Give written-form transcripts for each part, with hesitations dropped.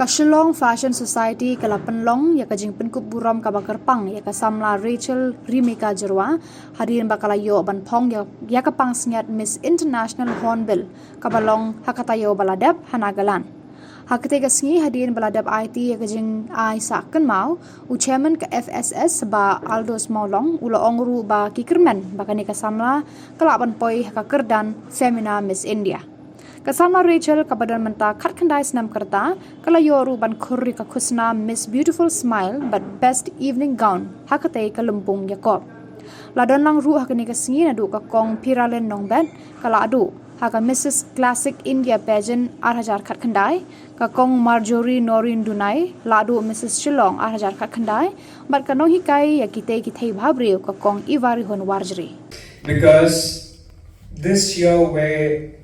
Shillong Fashion Society kala pynlong ya ka jingpynkup Burom kaba kyrpang ya ka Samla Rachel Rimeka Jyrwa hadien bakalayo ban phong ya ka pansngiat Miss International Hornbill kabalong hakatayo baladap Nagaland. Hakate ka sngi hadien baladap aiti ya ka jingai sahkynmaw u chairman ka FSs Bah Aldous Mawlong ulo ongru ba kyrmen bakani ka Samla kala ban poi ka kyrdan Femina Miss India. Kasama Rachel kabadan menta kat kendai senam kerta kalayoru ban kurri ka kusna Miss Beautiful Smile but Best Evening Gown hakatei ka lempung yakob. Ladon lang ru hakani ka singi nadu ka Kong Phiralin Nongbet kala adu haka Mrs Classic India Pageant 8,000 kat kendai ka Kong Marjorie Noreen Dunai ladu Mrs Shillong 8,000 kat kendai bat ka no hikai ya Thei Bhabriew ka Kong Evarihun Warjri. Because this year where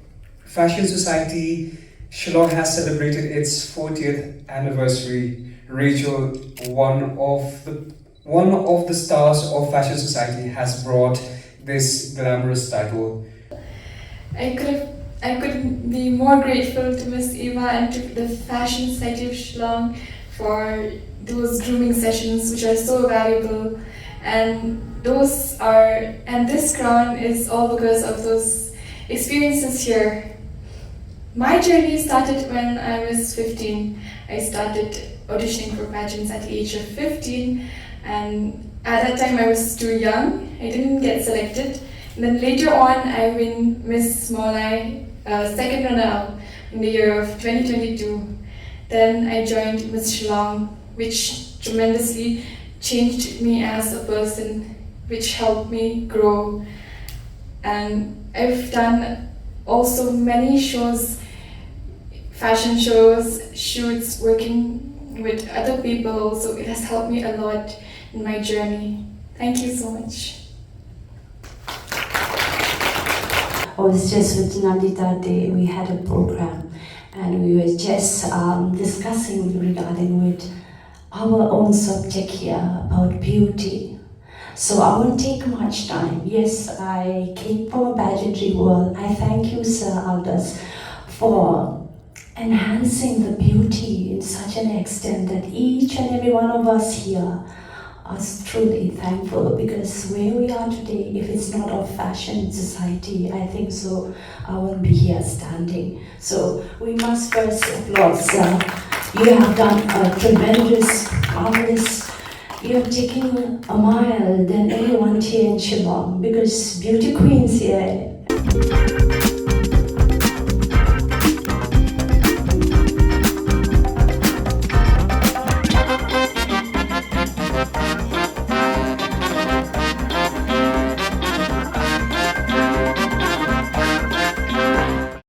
Fashion Society Shillong has celebrated its 40th anniversary. Rachel, one of the stars of Fashion Society, has brought this glamorous title. I couldn't be more grateful to Miss Eva and to the Fashion Society of Shillong for those grooming sessions, which are so valuable, and this crown is all because of those experiences here. My journey started when I was 15. I started auditioning for pageants at the age of 15, and at that time I was too young. I didn't get selected. And then later on I win Miss Smallai, second runner-up in the year of 2022. Then I joined Miss Shillong, which tremendously changed me as a person, which helped me grow. And I've done also many shows, fashion shows, shoots, working with other people, so it has helped me a lot in my journey. Thank you so much. I was just with Nandi that day. We had a program and we were just discussing regarding with our own subject here about beauty. So I won't take much time. Yes, I came from a pageantry world. I thank you, Sir Aldous, for enhancing the beauty in such an extent that each and every one of us here are truly thankful, because where we are today, if it's not of fashion society, I think so I won't be here standing. So we must first applaud, sir. You have done a tremendous, marvelous. You have taken a mile than anyone here in Shillong, because beauty queens here